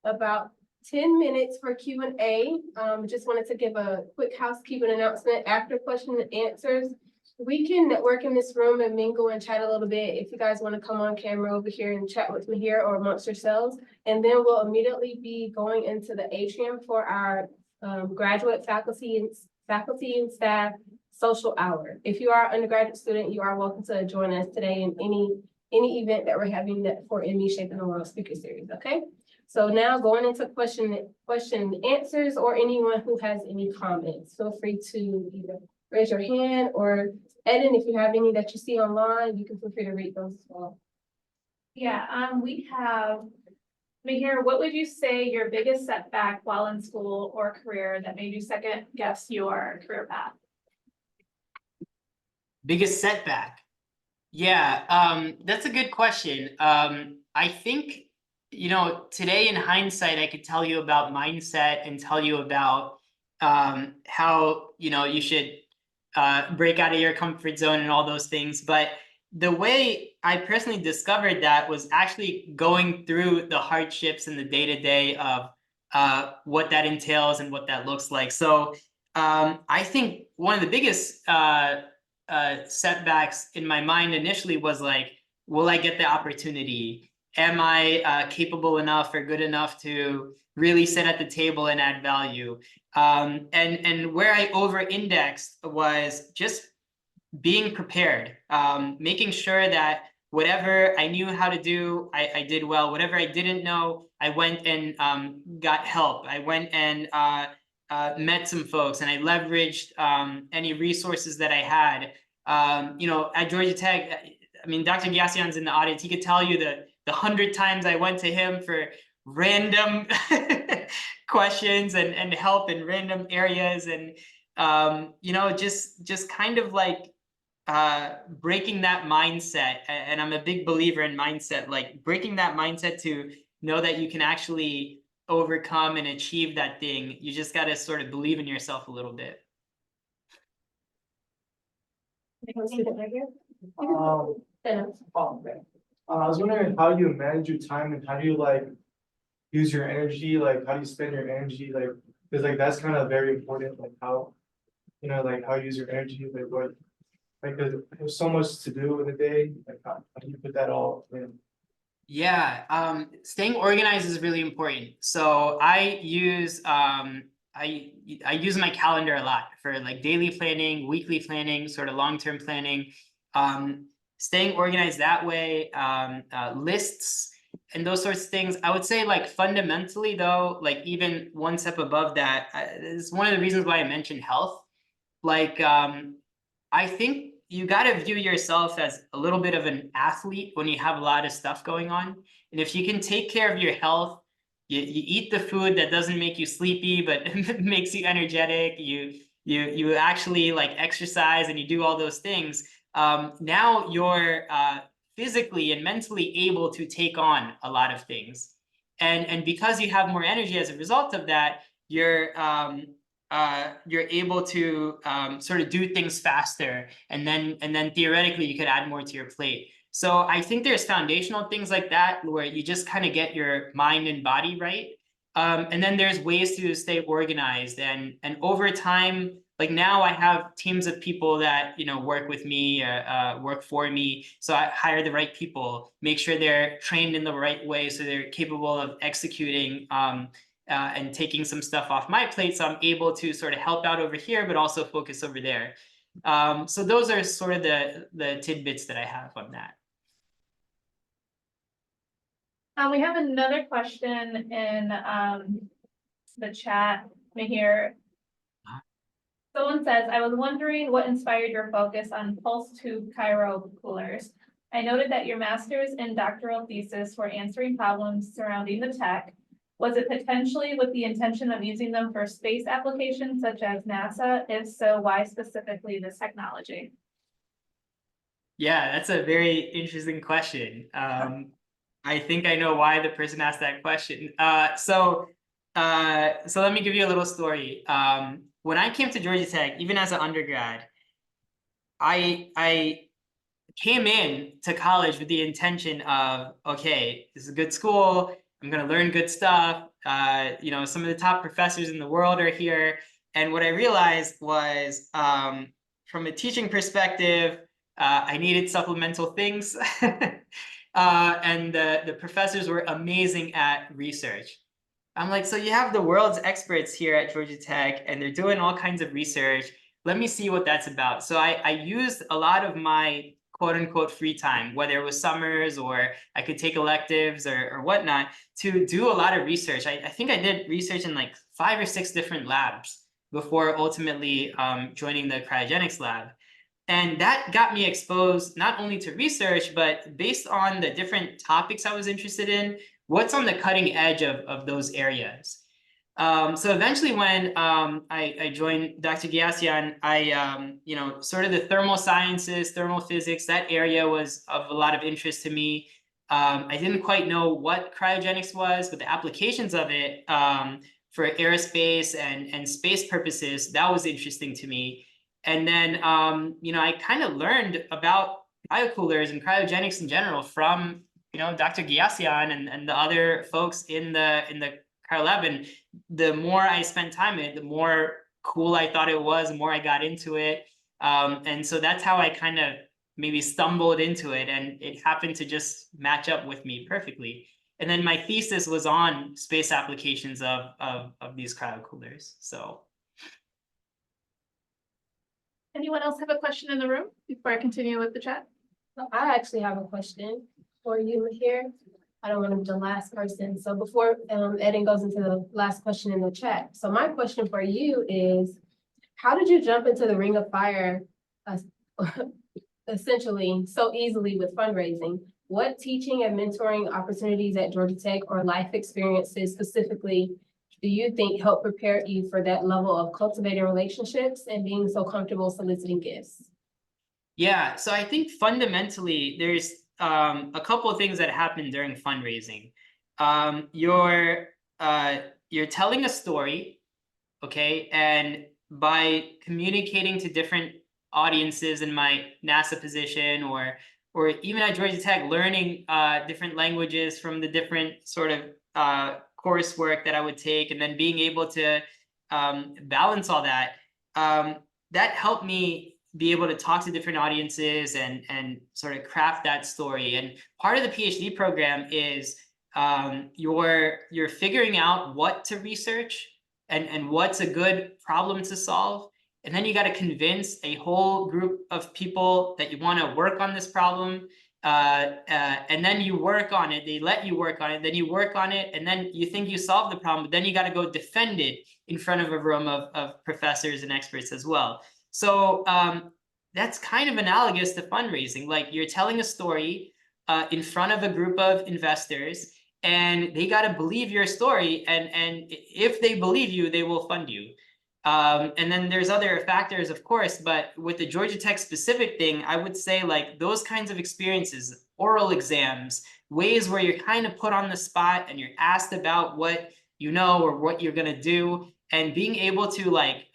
about 10 minutes for Q&A. Just wanted to give a quick housekeeping announcement. After question and answers, we can network in this room and mingle and chat a little bit if you guys want to come on camera over here and chat with me here or amongst yourselves. And then we'll immediately be going into the atrium for our graduate faculty and staff social hour. If you are an undergraduate student, you are welcome to join us today in any event that we're having for ME Shaping the World speaker series, okay? So now going into question and answers, or anyone who has any comments, feel free to either raise your hand, or Eden, if you have any that you see online, you can feel free to read those as well. Yeah, we have, Mihir, what would you say your biggest setback while in school or career that made you second guess your career path? Biggest setback? Yeah, that's a good question. I think, you know, today in hindsight, I could tell you about mindset and tell you about how, you know, you should break out of your comfort zone and all those things. But the way I personally discovered that was actually going through the hardships and the day-to-day of what that entails and what that looks like. So I think one of the biggest setbacks in my mind initially was like, will I get the opportunity? Am I capable enough or good enough to really sit at the table and add value? And where I over-indexed was just being prepared, making sure that whatever I knew how to do, I did well. Whatever I didn't know, I went and got help. I went and met some folks, and I leveraged any resources that I had. You know, at Georgia Tech, I mean, Dr. Ghassian's in the audience. He could tell you the 100 times I went to him for random questions and help in random areas, and you know, just kind of like breaking that mindset. And I'm a big believer in mindset, like breaking that mindset to know that you can actually overcome and achieve that thing. You just got to sort of believe in yourself a little bit. I was wondering how you manage your time and how do you like use your energy, like how do you spend your energy, like because like that's kind of very important, like how, you know, like how you use your energy, like what, like there's so much to do in a day, like how do you put that all in? Yeah, staying organized is really important. So I use I use my calendar a lot for like daily planning, weekly planning, sort of long-term planning. Staying organized that way, lists and those sorts of things. I would say like fundamentally though, like even one step above that, is one of the reasons why I mentioned health. Like I think you got to view yourself as a little bit of an athlete when you have a lot of stuff going on. And if you can take care of your health, you eat the food that doesn't make you sleepy, but makes you energetic, you actually like exercise and you do all those things, now you're physically and mentally able to take on a lot of things. And because you have more energy as a result of that, you're able to sort of do things faster, and then theoretically you could add more to your plate. So I think there's foundational things like that where you just kind of get your mind and body right. And then there's ways to stay organized, and over time, like now I have teams of people that, you know, work with me, work for me. So I hire the right people, make sure they're trained in the right way so they're capable of executing and taking some stuff off my plate, so I'm able to sort of help out over here, but also focus over there. So those are sort of the tidbits that I have on that. We have another question in the chat, Mihir. Someone says, I was wondering what inspired your focus on pulse tube cryo coolers. I noted that your master's and doctoral thesis were answering problems surrounding the tech. Was it potentially with the intention of using them for space applications such as NASA? If so, why specifically this technology? Yeah, that's a very interesting question. I think I know why the person asked that question. So let me give you a little story. When I came to Georgia Tech, even as an undergrad, I came in to college with the intention of, okay, this is a good school. I'm going to learn good stuff. You know, some of the top professors in the world are here. And what I realized was, from a teaching perspective, I needed supplemental things. And the professors were amazing at research. I'm like, so you have the world's experts here at Georgia Tech, and they're doing all kinds of research. Let me see what that's about. So I used a lot of my quote unquote free time, whether it was summers or I could take electives or whatnot, to do a lot of research. I think I did research in like 5 or 6 different labs before ultimately joining the cryogenics lab. And that got me exposed not only to research, but based on the different topics I was interested in, what's on the cutting edge of those areas. So eventually when I joined Dr. Ghiassian, you know, sort of the thermal sciences, thermal physics, that area was of a lot of interest to me. I didn't quite know what cryogenics was, but the applications of it for aerospace and space purposes, that was interesting to me. And then, you know, I kind of learned about cryocoolers and cryogenics in general from, you know, Dr. Ghiassian and the other folks in the cryo lab. And the more I spent time in it, the more cool I thought it was, the more I got into it. And so that's how I kind of maybe stumbled into it, and it happened to just match up with me perfectly. And then my thesis was on space applications of these cryocoolers. So. Anyone else have a question in the room before I continue with the chat? So I actually have a question for you here. I don't want to be the last person. So before Eden goes into the last question in the chat. So my question for you is, how did you jump into the ring of fire essentially so easily with fundraising? What teaching and mentoring opportunities at Georgia Tech or life experiences specifically do you think help prepare you for that level of cultivating relationships and being so comfortable soliciting gifts? Yeah, so I think fundamentally there's a couple of things that happen during fundraising. You're telling a story, okay, and by communicating to different audiences in my NASA position or even at Georgia Tech, learning different languages from the different sort of coursework that I would take, and then being able to balance all that, that helped me be able to talk to different audiences and sort of craft that story. And part of the PhD program is you're figuring out what to research and what's a good problem to solve. And then you got to convince a whole group of people that you want to work on this problem. And then you work on it, they let you work on it, then you work on it, and then you think you solved the problem, but then you got to go defend it in front of a room of professors and experts as well. So that's kind of analogous to fundraising. Like, you're telling a story in front of a group of investors, and they got to believe your story. And if they believe you, they will fund you. And then there's other factors, of course, but with the Georgia Tech specific thing, I would say like those kinds of experiences, oral exams, ways where you're kind of put on the spot and you're asked about what you know or what you're going to do, and being able to like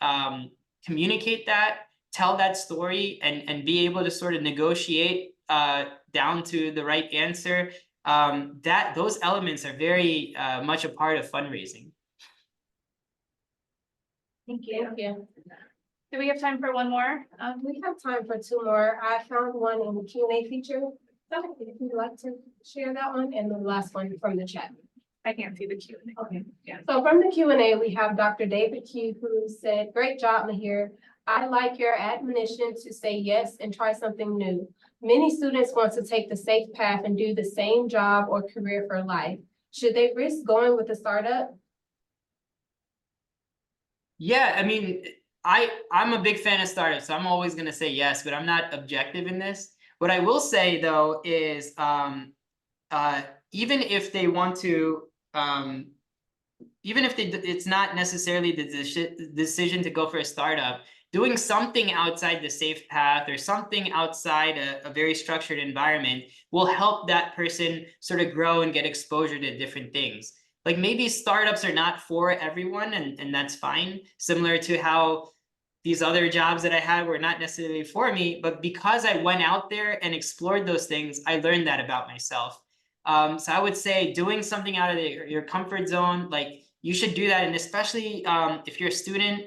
communicate that, tell that story, and be able to sort of negotiate down to the right answer, that those elements are very much a part of fundraising. Thank you. Thank you. Do we have time for one more? We have time for 2 more. I found one in the Q&A feature. So if you'd like to share that one, and the last one from the chat. I can't see the Q&A. Okay. Yeah. So from the Q&A, we have Dr. David Q, who said, "Great job, Mihir. I like your admonition to say yes and try something new. Many students want to take the safe path and do the same job or career for life. Should they risk going with a startup?" Yeah, I mean, I'm a big fan of startups, so I'm always gonna say yes, but I'm not objective in this. What I will say though is even if they want to even if it's not necessarily the decision to go for a startup, doing something outside the safe path or something outside a very structured environment will help that person sort of grow and get exposure to different things. Like maybe startups are not for everyone, and that's fine. Similar to how these other jobs that I had were not necessarily for me, but because I went out there and explored those things, I learned that about myself. So I would say doing something out of your comfort zone, like you should do that. And especially if you're a student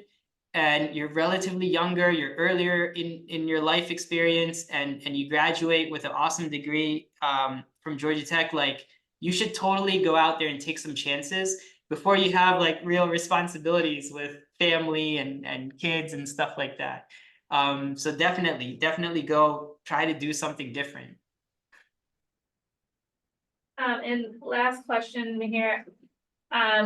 and you're relatively younger, you're earlier in your life experience, and you graduate with an awesome degree from Georgia Tech, like you should totally go out there and take some chances before you have like real responsibilities with family and kids and stuff like that. So definitely go try to do something different. And last question, Mihir.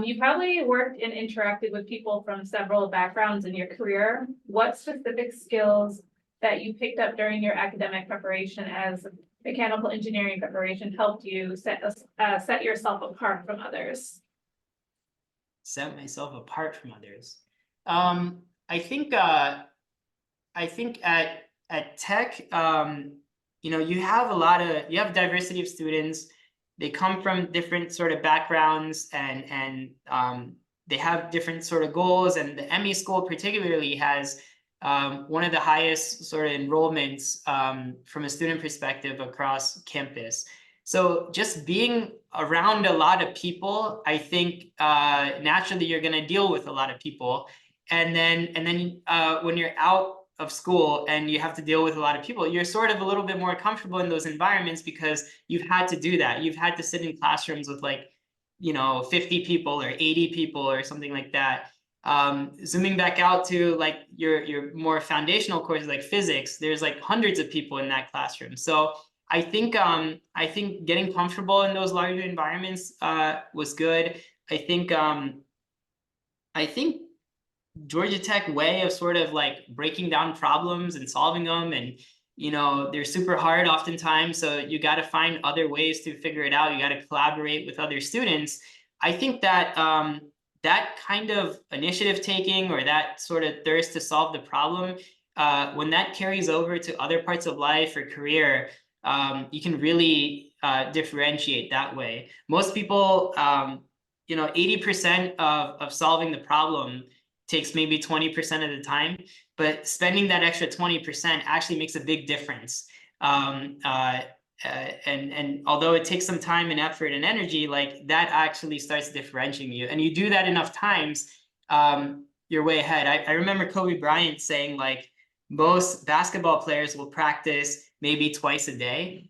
You probably worked and interacted with people from several backgrounds in your career. What specific skills that you picked up during your academic preparation as mechanical engineering preparation helped you set yourself apart from others? Set myself apart from others. I think at Tech, you know, you have diversity of students. They come from different sort of backgrounds, and they have different sort of goals. And the ME school particularly has one of the highest sort of enrollments from a student perspective across campus. So just being around a lot of people, I think naturally you're going to deal with a lot of people. And then when you're out of school and you have to deal with a lot of people, you're sort of a little bit more comfortable in those environments because you've had to do that. You've had to sit in classrooms with like, you know, 50 people or 80 people or something like that. Zooming back out to like your more foundational courses like physics, there's like hundreds of people in that classroom. So I think getting comfortable in those larger environments was good. I think Georgia Tech way of sort of like breaking down problems and solving them, and you know, they're super hard oftentimes, so you got to find other ways to figure it out. You got to collaborate with other students. I think that that kind of initiative taking or that sort of thirst to solve the problem, when that carries over to other parts of life or career, you can really differentiate that way. Most people, you know, 80% of solving the problem takes maybe 20% of the time, but spending that extra 20% actually makes a big difference. And although it takes some time and effort and energy, like that actually starts differentiating you. And you do that enough times, you're way ahead. I remember Kobe Bryant saying like most basketball players will practice maybe twice a day.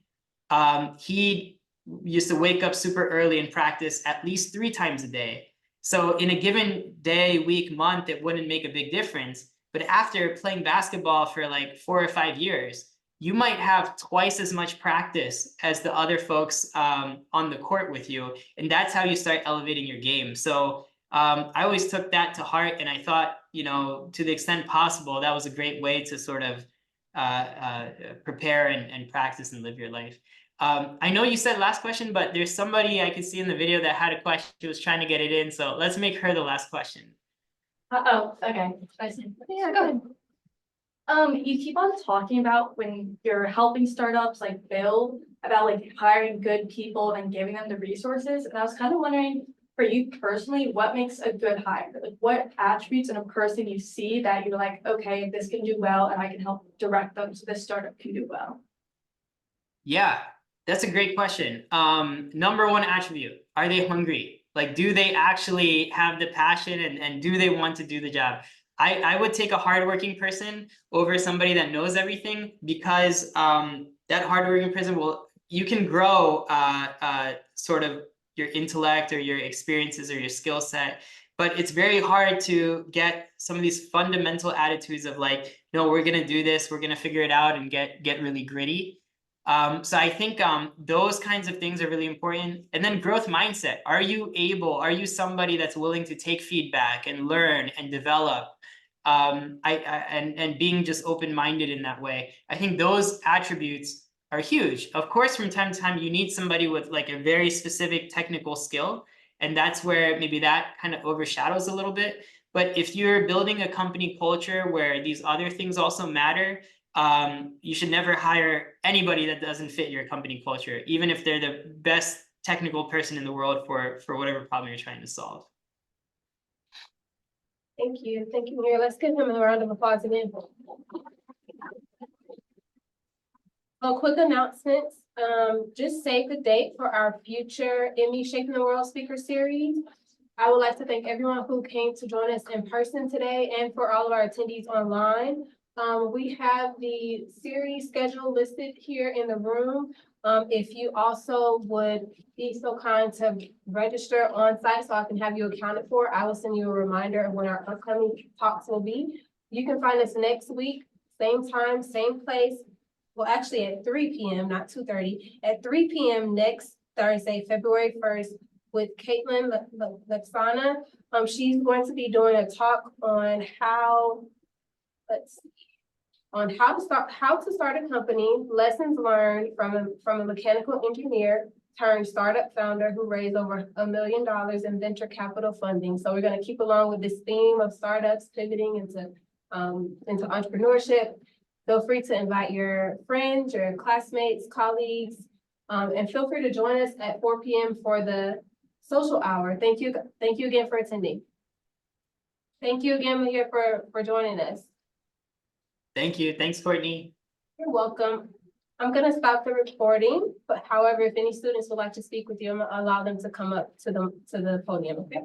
He used to wake up super early and practice at least 3 times a day. So in a given day, week, month, it wouldn't make a big difference. But after playing basketball for like 4 or 5 years, you might have twice as much practice as the other folks on the court with you. And that's how you start elevating your game. So I always took that to heart. And I thought, you know, to the extent possible, that was a great way to sort of prepare and practice and live your life. I know you said last question, but there's somebody I could see in the video that had a question. She was trying to get it in. So let's make her the last question. Oh, okay. Yeah, go ahead. You keep on talking about when you're helping startups like build, about like hiring good people and giving them the resources. And I was kind of wondering, for you personally, what makes a good hire? Like what attributes in a person you see that you're like, okay, this can do well and I can help direct them so this startup can do well? Yeah, that's a great question. Number one attribute, are they hungry? Like, do they actually have the passion and do they want to do the job? I would take a hardworking person over somebody that knows everything, because that hardworking person you can grow sort of your intellect or your experiences or your skill set. But it's very hard to get some of these fundamental attitudes of like, no, we're gonna do this, we're gonna figure it out and get really gritty. So I think those kinds of things are really important. And then growth mindset. Are you somebody that's willing to take feedback and learn and develop? And being just open-minded in that way. I think those attributes are huge. Of course, from time to time, you need somebody with like a very specific technical skill. And that's where maybe that kind of overshadows a little bit. But if you're building a company culture where these other things also matter, you should never hire anybody that doesn't fit your company culture, even if they're the best technical person in the world for whatever problem you're trying to solve. Thank you, Mihir. Let's give him a round of applause again. Well, quick announcements. Just save the date for our future Emmy Shaping the World speaker series. I would like to thank everyone who came to join us in person today and for all of our attendees online. We have the series schedule listed here in the room. If you also would be so kind to register on site so I can have you accounted for, I will send you a reminder of when our upcoming talks will be. You can find us next week, same time, same place. Well, actually at 3 p.m., not 2:30, at 3 p.m. next Thursday, February 1st, with Caitlin Lexana. She's going to be doing a talk on how to start a company, lessons learned from a mechanical engineer turned startup founder who raised over $1 million in venture capital funding. So we're going to keep along with this theme of startups pivoting into entrepreneurship. Feel free to invite your friends, your classmates, colleagues, and feel free to join us at 4 p.m. for the social hour. Thank you again for attending. Thank you again, Mihir, for joining us. Thank you. Thanks, Courtney. You're welcome. I'm going to stop the recording, but however, if any students would like to speak with you, I'm going to allow them to come up to the podium, okay?